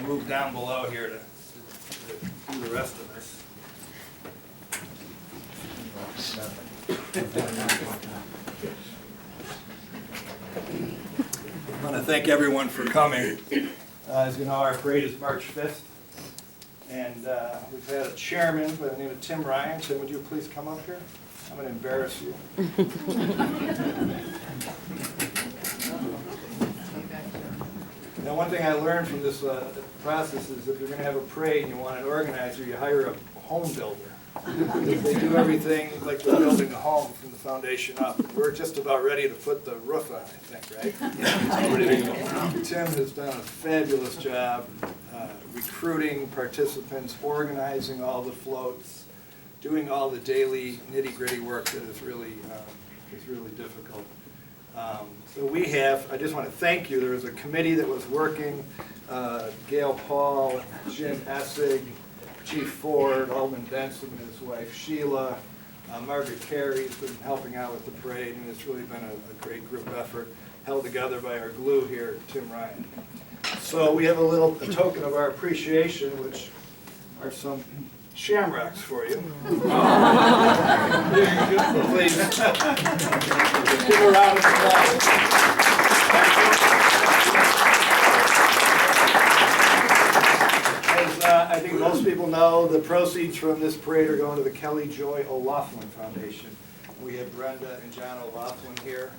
to move down below here to do the rest of this. I want to thank everyone for coming. As you know, our parade is March 5th, and we've had a chairman by the name of Tim Ryan. Tim, would you please come up here? I'm going to embarrass you. Now, one thing I learned from this process is if you're going to have a parade and you want an organizer, you hire a home builder. They do everything like they're building a home from the foundation up. We're just about ready to put the roof on, I think, right? Yeah. Tim has done a fabulous job recruiting participants, organizing all the floats, doing all the daily nitty-gritty work that is really difficult. So we have, I just want to thank you. There was a committee that was working, Gail Paul, Jim Essig, Chief Ford, Alderman Denson and his wife Sheila, Margaret Carey's been helping out with the parade, and it's really been a great group effort held together by our glue here, Tim Ryan. So we have a token of our appreciation, which are some shamrocks for you. Please give a round of applause. I think most people know the proceeds from this parade are going to the Kelly Joy O'Loughlin Foundation. We have Brenda and John O'Loughlin here.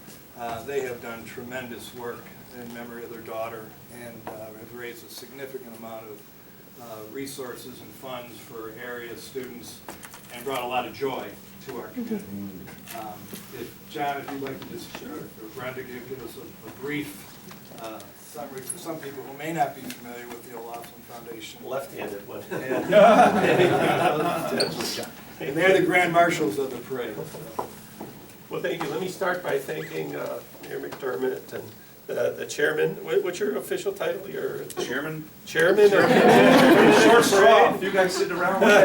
They have done tremendous work in memory of their daughter and have raised a significant amount of resources and funds for area students and brought a lot of joy to our community. John, if you'd like to just, or Brenda, give us a brief summary for some people who may not be familiar with the O'Loughlin Foundation. Left-handed one. And they're the grand marshals of the parade. So. Well, thank you. Let me start by thanking Mayor McDermott and the chairman. What's your official title? Your Chairman? Chairman? Short straw. You guys sit around with me.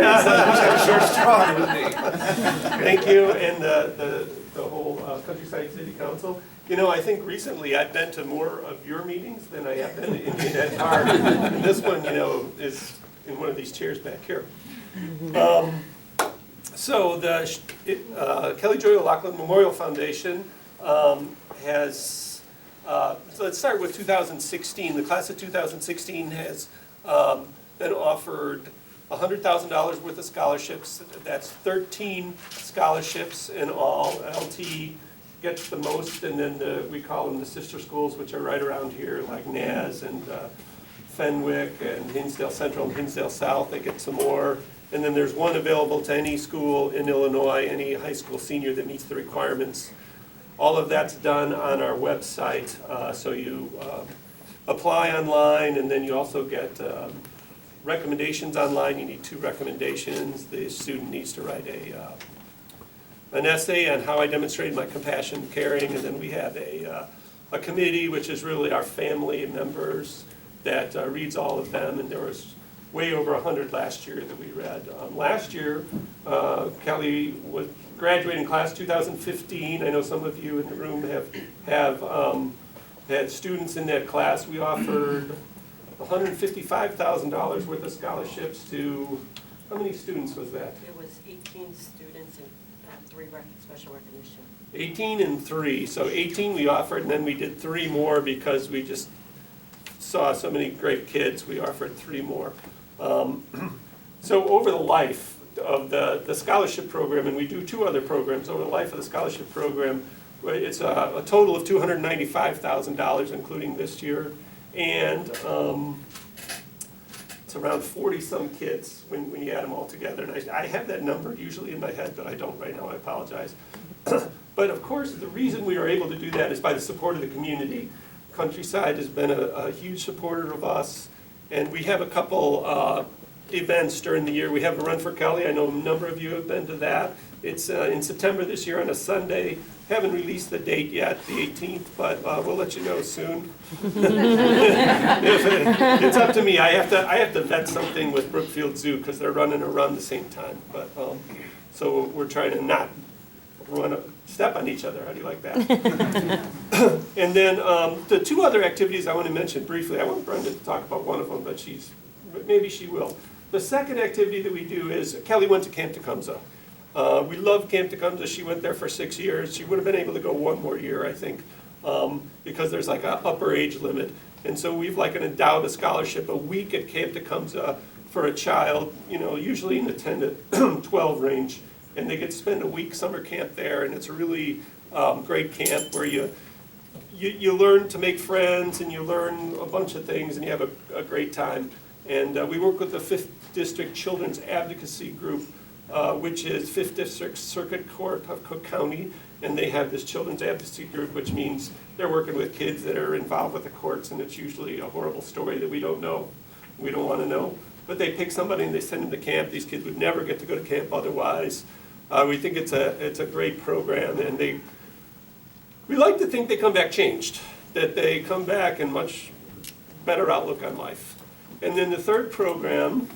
Short straw with me. Thank you, and the whole Countryside City Council. You know, I think recently I've been to more of your meetings than I have been in that park. And this one, you know, is in one of these chairs back here. So the Kelly Joy O'Loughlin Memorial Foundation has, so let's start with 2016. The class of 2016 has been offered $100,000 worth of scholarships. That's 13 scholarships in all. LT gets the most, and then we call them the sister schools, which are right around here, like Naz and Fenwick and Hinsdale Central and Hinsdale South. They get some more. And then there's one available to any school in Illinois, any high school senior that meets the requirements. All of that's done on our website. So you apply online, and then you also get recommendations online. You need 2 recommendations. The student needs to write an essay on how I demonstrated my compassion and caring, and then we have a committee, which is really our family members, that reads all of them, and there was way over 100 last year that we read. Last year, Kelly was graduating class 2015. I know some of you in the room have had students in that class. We offered $155,000 worth of scholarships to, how many students was that? It was 18 students and 3 special recognition. 18 and 3, so 18 we offered, and then we did 3 more because we just saw so many great kids. We offered 3 more. So over the life of the scholarship program, and we do 2 other programs, over the life of the scholarship program, it's a total of $295,000, including this year, and it's around 40-some kids when you add them all together. And I have that number usually in my head, but I don't right now. I apologize. But of course, the reason we are able to do that is by the support of the community. Countryside has been a huge supporter of us, and we have a couple events during the year. We have a Run for Kelly. I know a number of you have been to that. It's in September this year on a Sunday. Haven't released the date yet, the 18th, but we'll let you know soon. It's up to me. I have to vet something with Brookfield Zoo because they're running a run the same time. But so we're trying to not step on each other. How do you like that? And then the two other activities I want to mention briefly, I want Brenda to talk about one of them, but maybe she will. The second activity that we do is, Kelly went to Camp Tecumseh. We love Camp Tecumseh. She went there for 6 years. She would have been able to go one more year, I think, because there's like an upper age limit. And so we've like endowed a scholarship a week at Camp Tecumseh for a child, usually in the 10 to 12 range. And they get to spend a week summer camp there, and it's a really great camp where you learn to make friends, and you learn a bunch of things, and you have a great time. And we work with the 5th District Children's Advocacy Group, which is 5th District Circuit Court of Cook County, and they have this Children's Advocacy Group, which means they're working with kids that are involved with the courts, and it's usually a horrible story that we don't know, we don't want to know. But they pick somebody and they send them to camp. These kids would never get to go to camp otherwise. We think it's a great program, and we like to think they come back changed, that they come back in much better outlook on life. And then the third program.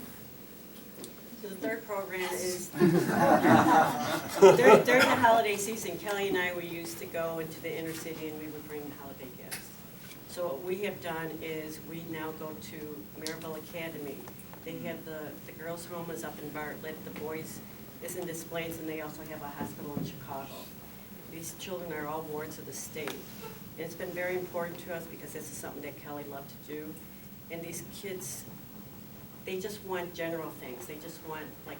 So the third program is, during the holiday season, Kelly and I, we used to go into the inner city and we would bring holiday gifts. So what we have done is we now go to Maryville Academy. They have the girls' home is up in Bartlett, the boys is in Des Plaines, and they also have a hospital in Chicago. These children are all wards of the state. And it's been very important to us because this is something that Kelly loved to do. And these kids, they just want general things. They just want like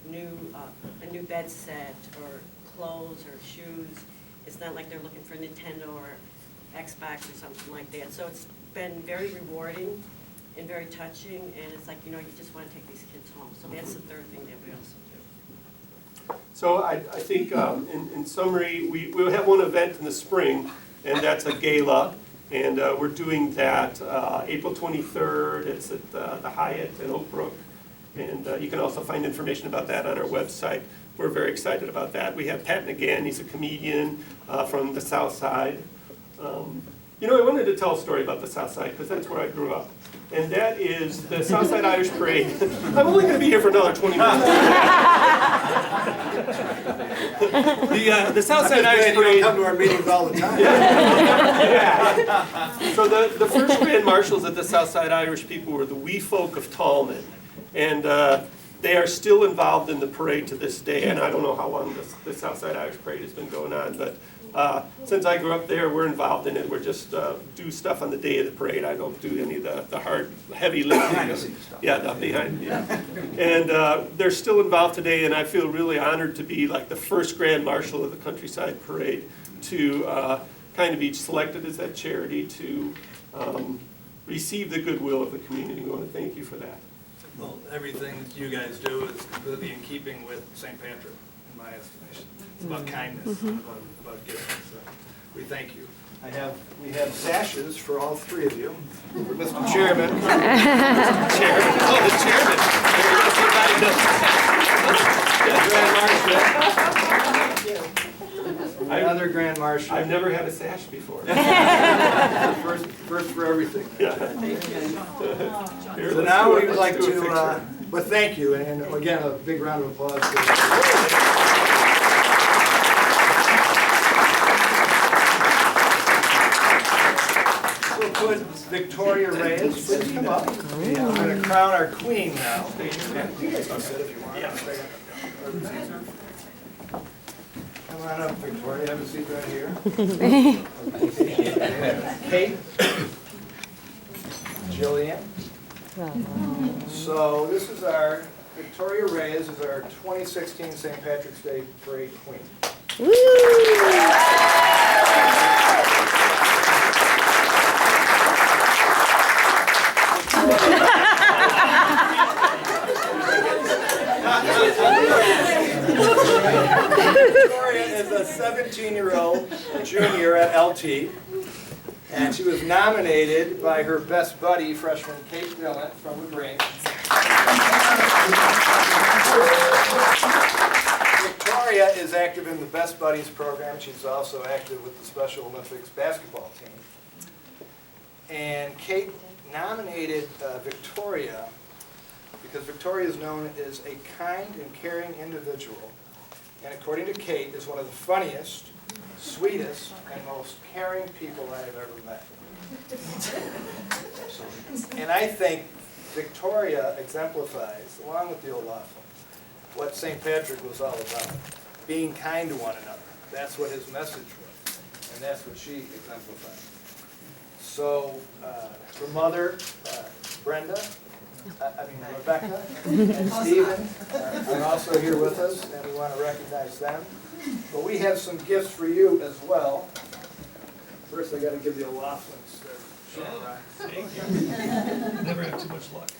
a new bed set or clothes or shoes. It's not like they're looking for Nintendo or Xbox or something like that. So it's been very rewarding and very touching, and it's like, you just want to take these kids home. So that's the third thing that we also do. So I think in summary, we'll have one event in the spring, and that's a gala. And we're doing that April 23rd. It's at the Hyatt in Oak Brook. And you can also find information about that on our website. We're very excited about that. We have Pat McGann. He's a comedian from the South Side. I wanted to tell a story about the South Side because that's where I grew up. And that is the Southside Irish Parade. I'm only going to be here for another 20 minutes. The Southside Irish Parade. You come to our meetings all the time. Yeah. So the first Grand Marshals of the Southside Irish people were the Wee Folk of Tallman. And they are still involved in the parade to this day. And I don't know how long the Southside Irish Parade has been going on, but since I grew up there, we're involved in it. We're just do stuff on the day of the parade. I don't do any of the hard, heavy lifting. Yeah, the behind. Yeah. And they're still involved today, and I feel really honored to be like the first Grand Marshal of the Countryside Parade to kind of be selected as that charity to receive the goodwill of the community. We want to thank you for that. Well, everything that you guys do is completely in keeping with St. Patrick, in my estimation. It's about kindness, about giving. So we thank you. We have sashes for all three of you. For Mr. Chairman. Mr. Chairman. Oh, the chairman. Grand Marshal. Another Grand Marshal. I've never had a sash before. First for everything. Yeah. So now we would like to, well, thank you, and again, a big round of applause. We'll put Victoria Reyes, please come up. We're going to crown our queen now. You guys can sit if you want. Come on up, Victoria, have a seat right here. Kate. Jillian. So this is our, Victoria Reyes is our 2016 St. Patrick's Day Parade Queen. Victoria is a 17-year-old junior at LT. And she was nominated by her best buddy, freshman Kate Dillon from the Grange. Victoria is active in the Best Buddies program. She's also active with the Special Olympics basketball team. And Kate nominated Victoria because Victoria is known as a kind and caring individual. And according to Kate, is one of the funniest, sweetest, and most caring people I have ever met. And I think Victoria exemplifies, along with the O'Laughlins, what St. Patrick was all about, being kind to one another. That's what his message was, and that's what she exemplified. So, her mother, Brenda, Rebecca, and Stephen are also here with us, and we want to recognize them. But we have some gifts for you as well. First, I got to give the O'Laughlins their shamrock. Thank you. Never have too much luck.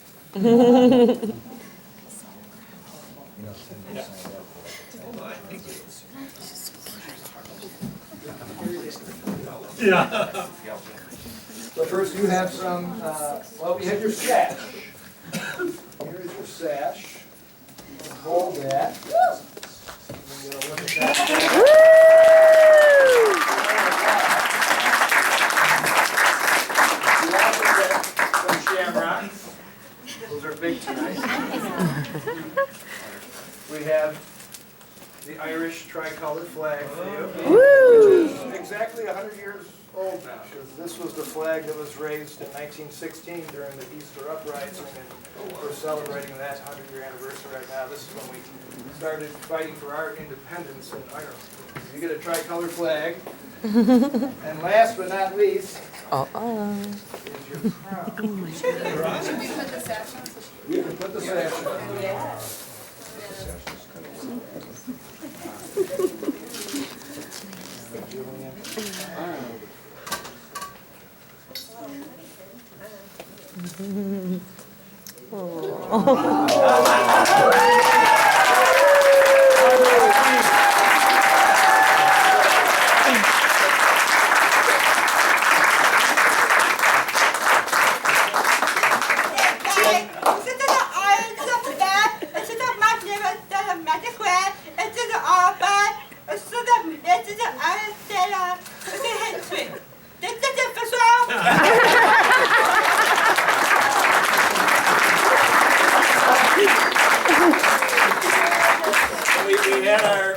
Yeah. So first, you have some, well, we have your sash. Here is your sash. You can hold that. I'm gonna look at that. You also get some shamrocks. Those are big tonight. We have the Irish tricolor flag for you, which is exactly 100 years old now, because this was the flag that was raised in 1916 during the Easter Uprising, and we're celebrating that 100-year anniversary right now. This is when we started fighting for our independence in Ireland. You get a tricolor flag. And last but not least, is your crown. Should we put the sash on? You can put the sash on.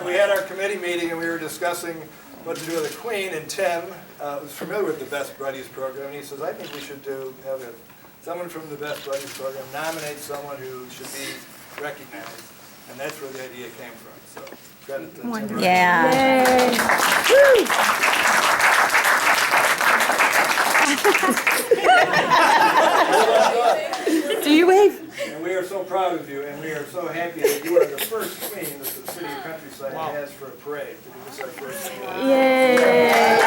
We had our committee meeting and we were discussing what to do with the Queen, and Tim was familiar with the Best Buddies program, and he says, I think we should have someone from the Best Buddies program nominate someone who should be recognized, and that's where the idea came from. So credit to Tim. Yeah. Do you wave? And we are so proud of you, and we are so happy that you are the first queen that the city of Countryside has for a parade. To do this our first year. Yay!